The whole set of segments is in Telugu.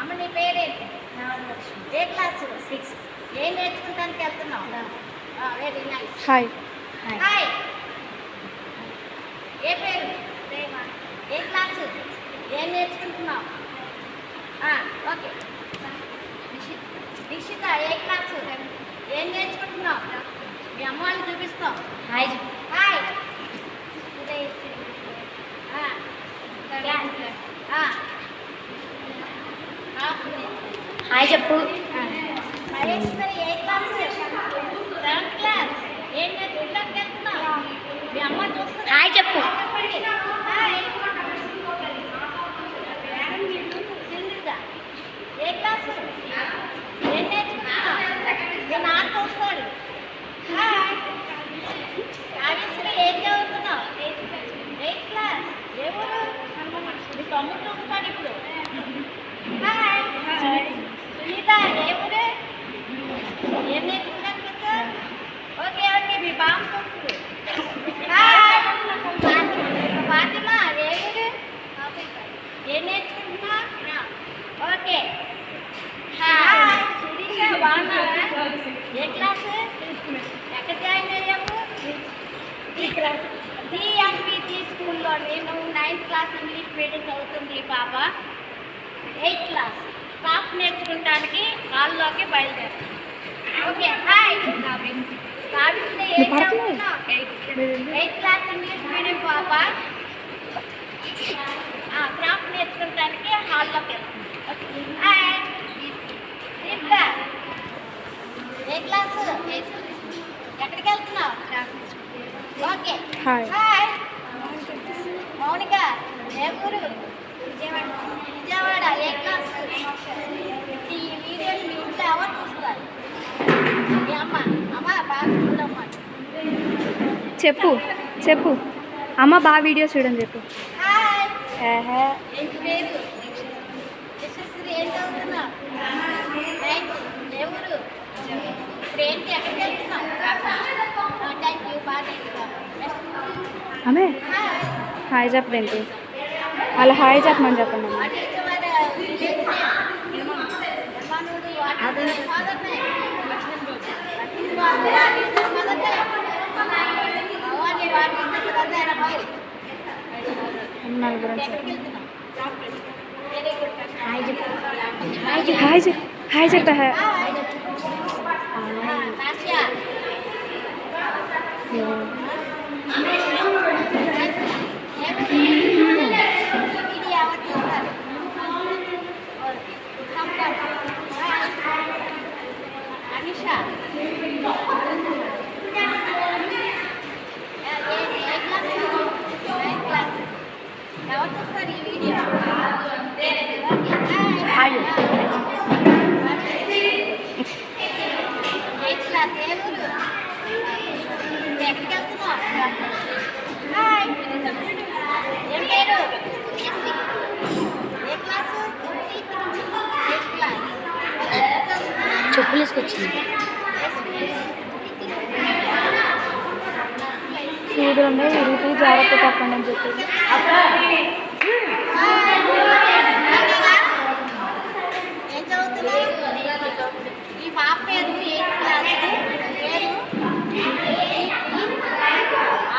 అమ్మ నీ పేరేంటి? ఏ క్లాస్? 6. ఏం నేర్చుకుంటానికి వెళ్తున్నావు? Very nice. హాయ్. హాయ్. ఏ పేరు? ఏ క్లాసు? ఏం నేర్చుకుంటున్నావు? ఓకే. దీక్షిత ఏ క్లాసు? ఏం నేర్చుకుంటున్నావు? మీ అమ్మ వాళ్ళు చూపిస్తాం. హాయ్. హాయ్. హాయ్ చెప్పు. మహేశ్వరి ఏ క్లాస్? 7th class. ఏం నేర్చుకుంటానికి వెళ్తున్నావు? మీ అమ్మ చూస్తున్నా. హాయ్ చెప్పు. హాయ్. సింధిజ ఏ క్లాసు? ఏం నేర్చుకుంటున్నావు? మీ నాన్న చూస్తాడు. హాయ్. రాజేశ్వరి ఏం చదువుతున్నావు? 8th class. ఏ ఊరు? మీ తమ్ముడు చూస్తాడు ఇప్పుడు. హాయ్. సునీత ఏ ఊరు? ఏం నేర్చుకోవడానికి వచ్చావు? ఓకే ఓకే మీ బామ్మ చూస్తుంది. హాయ్. ఫాతిమా ఏ ఊరు? ఏం నేర్చుకుంటున్నా? ఓకే. హాయ్. శిరీష బాగున్నావా? ఏ క్లాసు? ఎక్కడ జాయిన్ అయ్యాము? DMPT స్కూల్లో. నేను 9th క్లాస్ ఇంగ్లీష్ మీడియం చదువుతుంది ఈ పాప. 8th class. క్రాఫ్ట్ నేర్చుకుంటానికి హాల్లోకి బయలుదేరాను. ఓకే. హాయ్. సావిత్రి ఏం చదువుతున్నావు? 8th క్లాస్ ఇంగ్లీష్ మీడియం పాప. క్రాఫ్ట్ నేర్చుకుంటానికి హాల్లోకి వెళ్తుంది. హాయ్. దీపిక ఏ క్లాసు? ఎక్కడికి వెళ్తున్నావు? ఓకే. హాయ్. మౌనిక ఏ ఊరు? విజయవాడ. ఏ క్లాస్? ఈ వీడియోని మీ ఇంట్లో ఎవరు చూస్తారు? మీ అమ్మ. అమ్మ బాగా చూడమ్మా. చెప్పు చెప్పు. అమ్మ బాగా వీడియో చూడని చెప్పు. హాయ్. ఏంటి పేరు? యశస్వి ఏం చదువుతున్నావు? 9th. ఏ ఊరు? ఇప్పుడు ఏంటి ఎక్కడికి వెళ్తున్నావు? Thank you. బాగా అమ్మే హాయ్ చెప్పండి. అలా హాయ్ చెప్పమని చెప్పండి అమ్మ. నలుగురు హాయ్ చెప్పు. హాయ్ చెప్పా. ఎవరు చూస్తారు ఈ వీడియో? ఎక్కడికి వెళ్తున్నావు? హాయ్. ఏం పేరు? ఏ క్లాసు? 8th class. చెప్పులు వేసుకొచ్చింది. సూదులు ఇరుగుతూ జాగ్రత్త తప్పండి అని చెప్పి. ఏం చదువుతున్నావు? ఈ పాప పేరు 8th క్లాస్. పేరు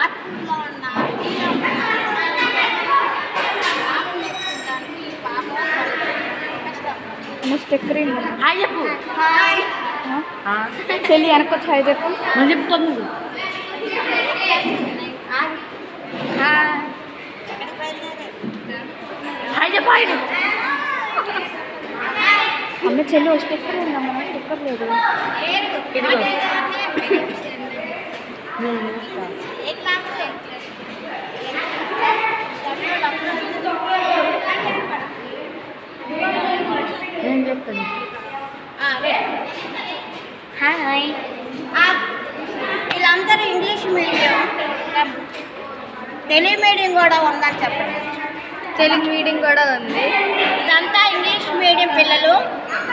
ఆర్ట్స్లో ఉన్న ఈ పాప కష్టం. స్టిక్కర్ హాయ్ చెప్పు. హాయ్. చెల్లి వెనకొచ్చి హాయ్ చెప్పు. నేను చెప్తాను. హాయ్ చెప్పు. హాయ్ అమ్మ చెల్లి ఒక స్టిక్కర్ ఉందమ్మ. స్టిక్కర్ లేదు. ఏ క్లాస్? ఏం చెప్తాను. హాయ్. వీళ్ళందరూ ఇంగ్లీష్ మీడియం. తెలుగు మీడియం కూడా ఉందని చెప్పండి. తెలుగు మీడియం కూడా ఉంది. ఇదంతా ఇంగ్లీష్ మీడియం పిల్లలు.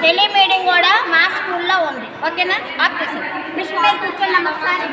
తెలుగు మీడియం కూడా మా స్కూల్లో ఉంది. ఓకేనా? ఆఫ్ చేసాను. మిస్ పేరు కూర్చోండి ఒకసారి.